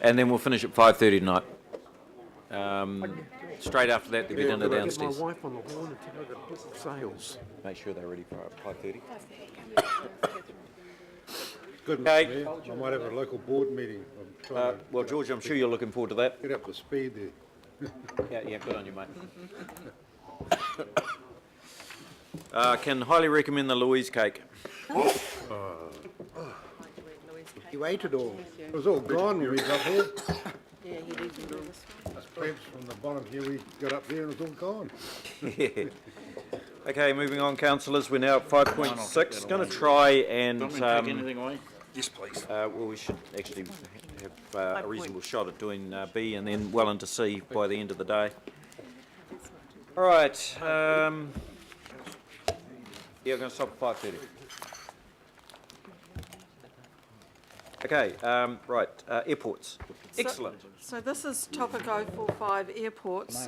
and then we'll finish at 5:30 tonight. Straight after that, there'll be dinner downstairs. Get my wife on the horn and tell her to book sales. Make sure they're ready for 5:30. Good, Okay. Mayor. I might have a local board meeting. I'm trying to Well, George, I'm sure you're looking forward to that. get up to speed there. Yeah, good on you, mate. Can highly recommend the Louise cake. You ate it all. It was all gone when we got here. Yeah, he did do this one. Us plebs from the bottom here, we got up there and it was all gone. Yeah. Okay, moving on, councillors. We're now at 5.6. Going to try and away? Yes, please. well, we should actually have a reasonable shot at doing B and then well into C by the end of the day. All right. Yeah, I'm going to stop at 5:30. Okay, right, airports. Excellent. So this is topic 045, airports.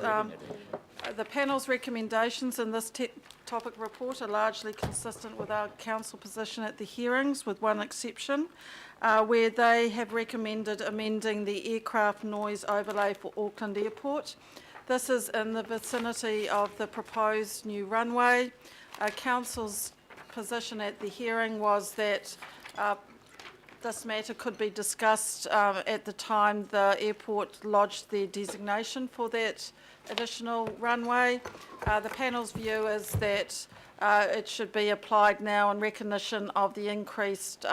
The panel's recommendations in this topic report are largely consistent with our council position at the hearings, with one exception, where they have recommended amending the aircraft noise overlay for Auckland Airport. This is in the vicinity of the proposed new runway. Council's position at the hearing was that this matter could be discussed at the time the airport lodged their designation for that additional runway. The panel's view is that it should be applied now in recognition of the increased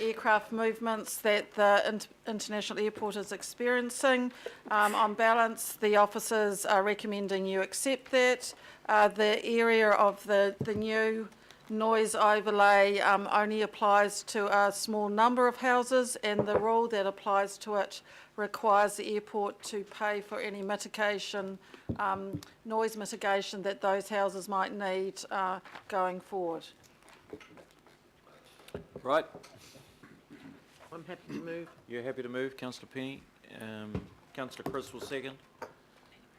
aircraft movements that the international airport is experiencing. On balance, the officers are recommending you accept that. The area of the new noise overlay only applies to a small number of houses, and the rule that applies to it requires the airport to pay for any mitigation, noise mitigation that those houses might need going forward. Right. I'm happy to move. You're happy to move, Councillor Penny. Councillor Chris will second.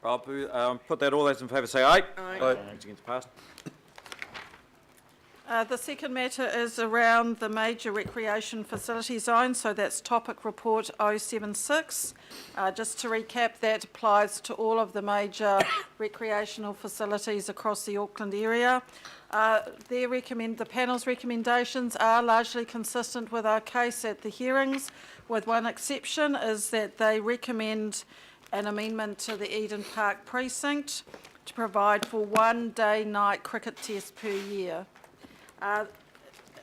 I'll put that. All those in favour say aye. Aye. Those against passed. The second matter is around the major recreation facility zone, so that's topic report 076. Just to recap, that applies to all of the major recreational facilities across the Auckland area. The panel's recommendations are largely consistent with our case at the hearings, with one exception, is that they recommend an amendment to the Eden Park precinct to provide for one day-night cricket test per year.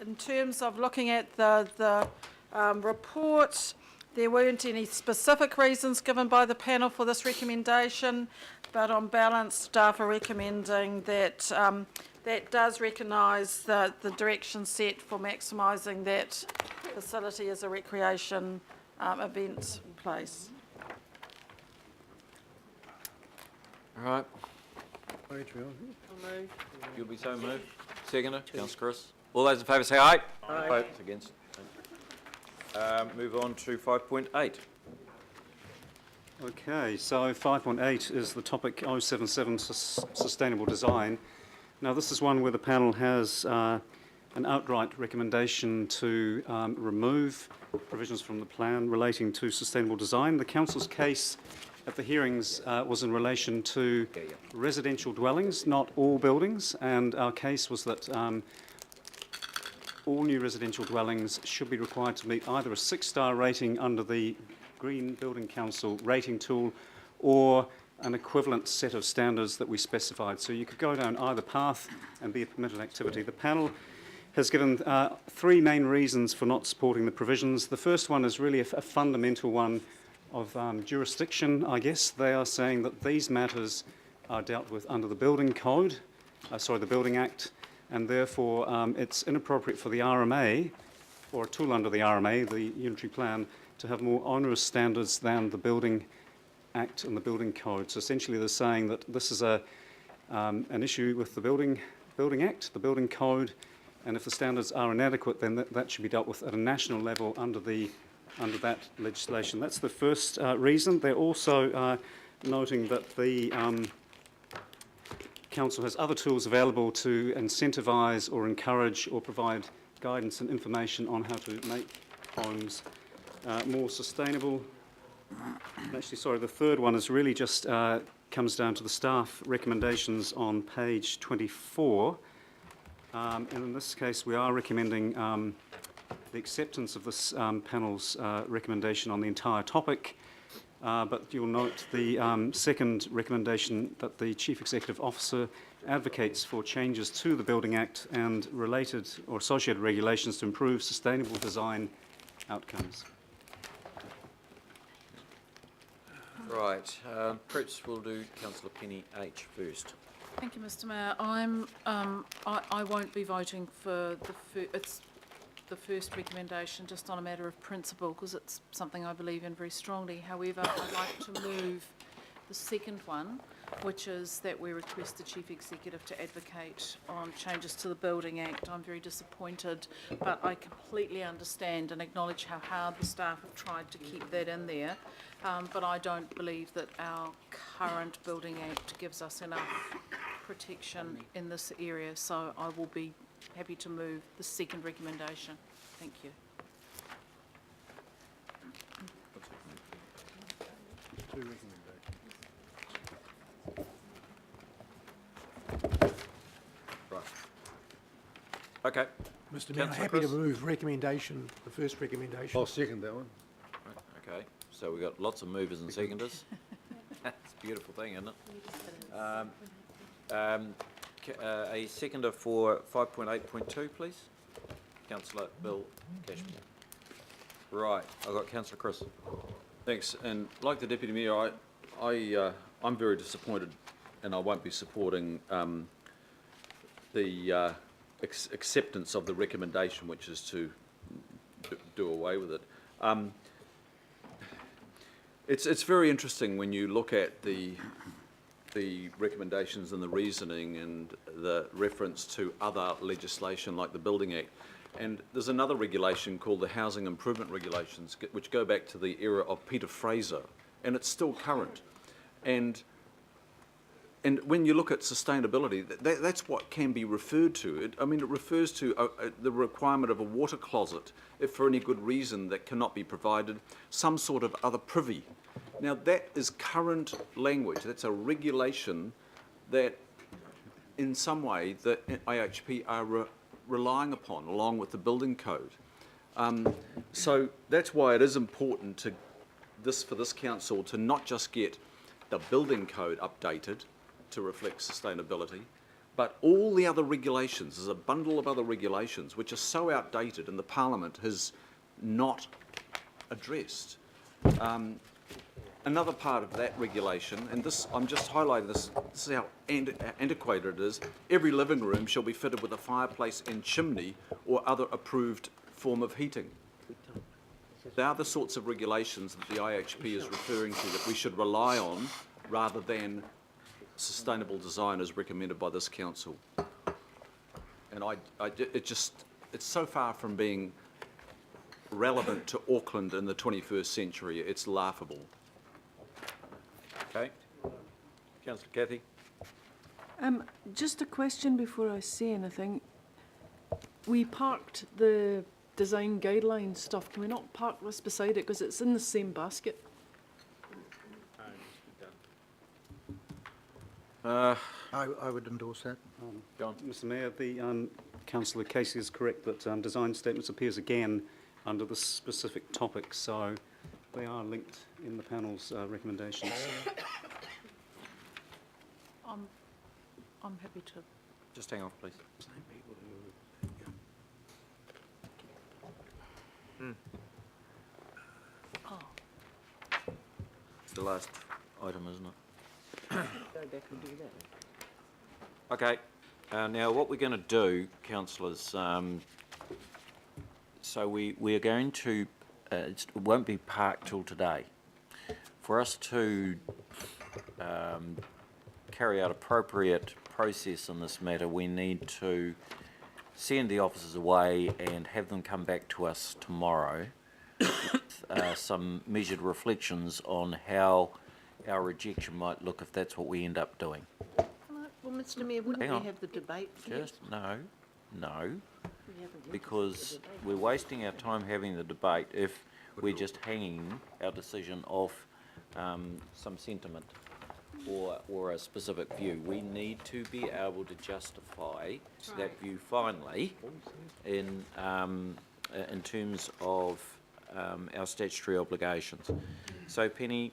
In terms of looking at the report, there weren't any specific reasons given by the panel for this recommendation, but on balance, staff are recommending that that does recognise the direction set for maximising that facility as a recreation event place. All right. I'll move. You'll be so moved. Seconder, Councillor Chris. All those in favour say aye. Aye. Against. Move on to 5.8. Okay, so 5.8 is the topic 077, sustainable design. Now this is one where the panel has an outright recommendation to remove provisions from the plan relating to sustainable design. The council's case at the hearings was in relation to residential dwellings, not all buildings, and our case was that all new residential dwellings should be required to meet either a 6-star rating under the Green Building Council rating tool or an equivalent set of standards that we specified. So you could go down either path and be a permitted activity. The panel has given 3 main reasons for not supporting the provisions. The first one is really a fundamental one of jurisdiction, I guess. They are saying that these matters are dealt with under the Building Code, the Building Act, and therefore it's inappropriate for the RMA, or a tool under the RMA, the Unitary Plan, to have more onerous standards than the Building Act and the Building Code. So essentially they're saying that this is an issue with the Building Act, the Building Code, and if the standards are inadequate, then that should be dealt with at a national level under that legislation. That's the first reason. They're also noting that the Council has other tools available to incentivise or encourage or provide guidance and information on how to make homes more sustainable Actually, sorry, the third one is really just comes down to the staff recommendations on page 24. And in this case, we are recommending the acceptance of this panel's recommendation on the entire topic. But you'll note the second recommendation that the Chief Executive Officer advocates for changes to the Building Act and related or associated regulations to improve sustainable design outcomes. Right, perhaps we'll do councillor Penny H first. Thank you, Mr Mayor. I won't be voting for the first recommendation just on a matter of principle because it's something I believe in very strongly. However, I'd like to move the second one, which is that we request the Chief Executive to advocate on changes to the Building Act. I'm very disappointed, but I completely understand and acknowledge how hard the staff have tried to keep that in there. But I don't believe that our current Building Act gives us enough protection in this area, so I will be happy to move the second recommendation. Thank you. Two recommendations. Right. Okay. Mr Mayor, Councillor happy to Chris? move recommendation, the first recommendation. I'll second that one. Okay, so we've got lots of movers and seconders. It's a beautiful thing, isn't it? A seconder for 5.8.2, please. Councillor Bill Cashmore. Right, I've got Councillor Chris. Thanks, and like the Deputy Mayor, I'm very disappointed and I won't be supporting the acceptance of the recommendation, which is to do away with it. It's very interesting when you look at the recommendations and the reasoning and the reference to other legislation like the Building Act. And there's another regulation called the Housing Improvement Regulations, which go back to the era of Peter Fraser, and it's still current. And when you look at sustainability, that's what can be referred to. It refers to the requirement of a water closet, if for any good reason that cannot be provided, some sort of other privy. Now that is current language. That's a regulation that in some way the IHP are relying upon along with the building code. So that's why it is important for this council to not just get the building code updated to reflect sustainability, but all the other regulations. There's a bundle of other regulations which are so outdated and the Parliament has not addressed. Another part of that regulation, and this, I'm just highlighting this is how antiquated it is, every living room shall be fitted with a fireplace and chimney or other approved form of heating. They are the sorts of regulations that the IHP is referring to that we should rely on rather than sustainable design as recommended by this council. And it's so far from being relevant to Auckland in the 21st century, it's laughable. Okay. Councillor Cathy. Just a question before I say anything. We parked the design guideline stuff. Can we not park this beside it because it's in the same basket? I would endorse that. Go on. Mr Mayor, the Councillor Casey is correct that design statements appears again under this specific topic, so they are linked in the panel's recommendations. I'm happy to. Just hang off, please. Oh. It's the last item, isn't it? Go back and do that. Okay. Now, what we're going to do, councillors, so we are going to, it won't be parked till today. For us to carry out appropriate process in this matter, we need to send the officers away and have them come back to us tomorrow with some measured reflections on how our rejection might look if that's what we end up doing. Well, Mr Mayor, wouldn't Hang we on. have the debate first? Just, no, We haven't got because the debate. we're wasting our time having the debate if we're just hanging our decision off some sentiment or a specific view. We need to be able to justify that view finally in terms of our statutory obligations. So Penny,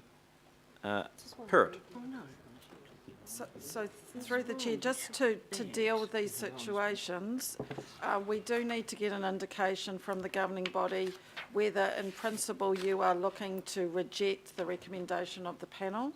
Pirrett. So through the chair, just to deal with these situations, we do need to get an indication from the governing body whether in principle you are looking to reject the recommendation of the panel,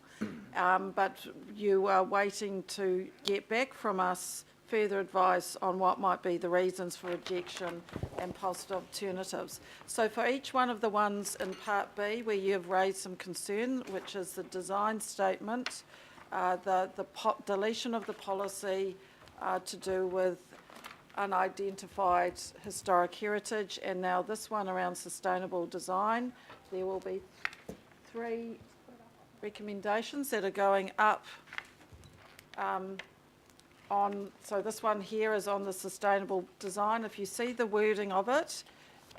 but you are waiting to get back from us further advice on what might be the reasons for rejection and possible alternatives. So for each one of the ones in Part B where you have raised some concern, which is the design statement, the deletion of the policy to do with unidentified historic heritage, and now this one around sustainable design, there will be 3 recommendations that are going up so this one here is on the sustainable design. If you see the wording of it,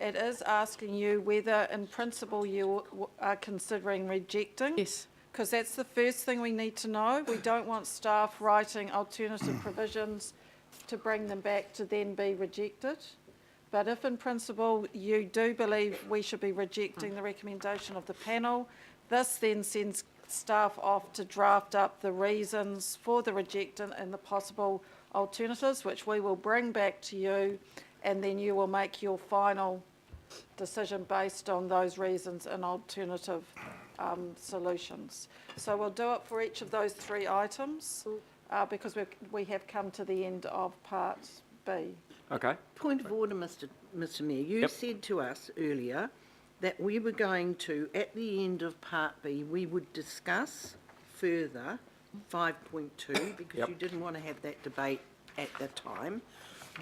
it is asking you whether in principle you are considering rejecting. Yes. Because that's the first thing we need to know. We don't want staff writing alternative provisions to bring them back to then be rejected. But if in principle you do believe we should be rejecting the recommendation of the panel, this then sends staff off to draft up the reasons for the rejectant and the possible alternatives, which we will bring back to you, and then you will make your final decision based on those reasons and alternative solutions. So we'll do it for each of those 3 items because we have come to the end of Part B. Okay. Point of order, Mr Mayor. You said to us earlier that we were going to, at the end of Part B, we would discuss further 5.2 because you didn't want to have that debate at the time.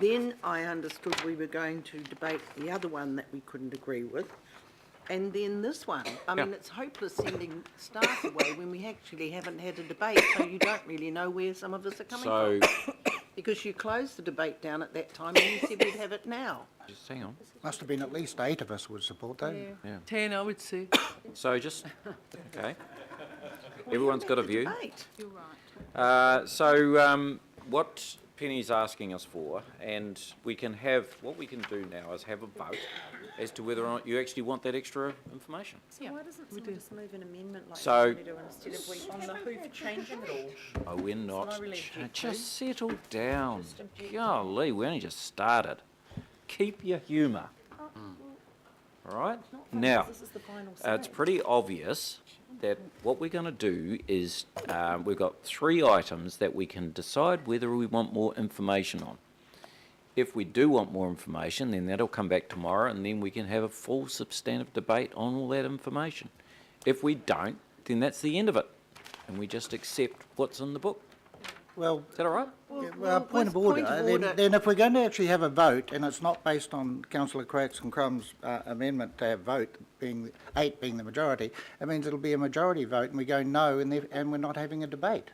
Then I understood we were going to debate the other one that we couldn't agree with. And then this one. I mean, it's hopeless sending staff away when we actually haven't had a debate, so you don't really know where some of us are coming from. Because you closed the debate down at that time and you said we'd have it now. Just hang on. Must have been at least 8 of us would support that. Yeah. 10, I would say. So just, okay. Everyone's got a view. Debate. What Penny's asking us for, and we can have, what we can do now is have a vote as to whether or not you actually want that extra information. So why doesn't someone just move an amendment like So- we do instead of we on the hoof changing it all? Oh, we're not. I really object to. Just settle down. Just object. Golly, we only just started. Keep your humour. All right? Now, This is the final it's say. pretty obvious that what we're going to do is we've got 3 items that we can decide whether we want more information on. If we do want more information, then that'll come back tomorrow and then we can have a full substantive debate on all that information. If we don't, then that's the end of it and we just accept what's in the book. Well, Is that all right? well, point of order. Then if we're going to actually have a vote, and it's not based on Councillor Crack's and Crum's amendment to have vote, being 8 being the majority, it means it'll be a majority vote and we go no and we're not having a debate.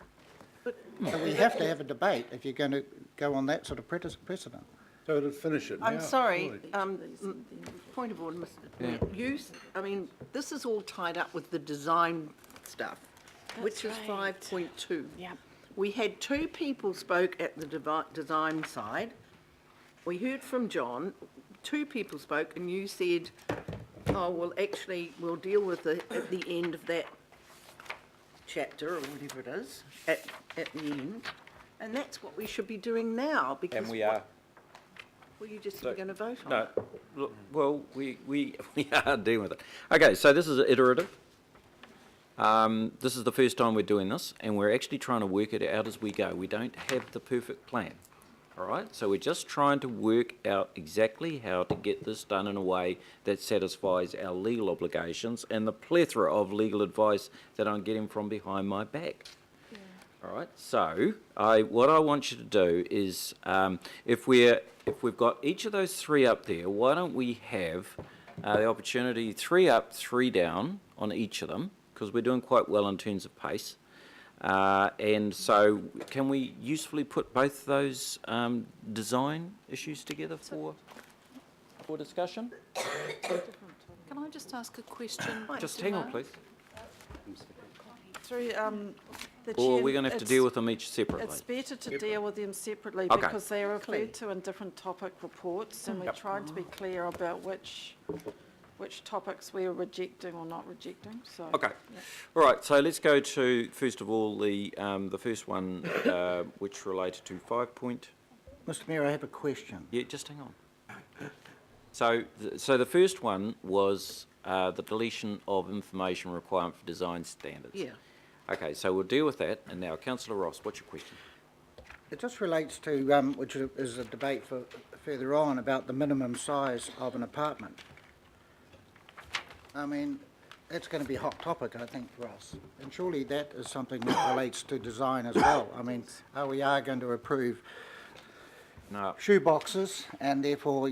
So we have to have a debate if you're going to go on that sort of precedent. So to finish it now. I'm sorry, surely. point of order, Mr. Mayor. I mean, this is all tied up with the design stuff, which is 5.2. Yep. We had 2 people spoke at the design side. We heard from John, 2 people spoke, and you said, oh, well, actually, we'll deal with it at the end of that chapter, or whatever it is, at the end. And that's what we should be doing now, because... And we are. Well, you just So- said we're going to vote on No, it. look, well, we are dealing with it. Okay, so this is iterative. This is the first time we're doing this, and we're actually trying to work it out as we go. We don't have the perfect plan, all right? So we're just trying to work out exactly how to get this done in a way that satisfies our legal obligations and the plethora of legal advice that I'm getting from behind my back. All right, so what I want you to do is, if we've got each of those 3 up there, why don't we have the opportunity 3 up, 3 down on each of them, because we're doing quite well in terms of pace. And so can we usefully put both those design issues together for discussion? Can Can I just ask a question? Just Mr. hang on, Mayor? please. Through the Or chair, we're going to have to it's- deal with them each separately. It's better to deal with them separately Okay. because they are referred to in different topic reports, and we're trying to be clear about which topics we're rejecting or not rejecting, so. Okay. All right, so let's go to, first of all, the first one, which related to 5 point. Mr Mayor, I have a question. Yeah, just hang on. So the first one was the deletion of information requirement for design standards. Yeah. Okay, so we'll deal with that. And now, Councillor Ross, what's your question? It just relates to, which is a debate for further on, about the minimum size of an apartment. I mean, that's going to be a hot topic, I think, for us. And surely that is something that relates to design as well. I mean, we are going to approve No. shoe boxes and therefore,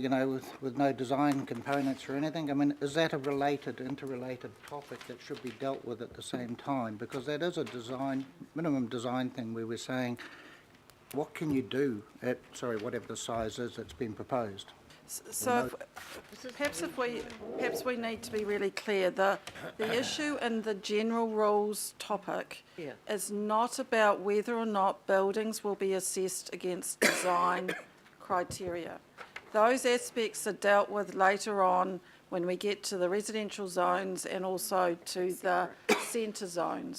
with no design components or anything. I mean, is that a interrelated topic that should be dealt with at the same time? Because that is a minimum design thing where we're saying, what can you do at, whatever the size is that's been proposed? So perhaps we need to be really clear. The issue in the general rules topic Yeah. is not about whether or not buildings will be assessed against design criteria. Those aspects are dealt with later on when we get to the residential zones and also to the centre zones.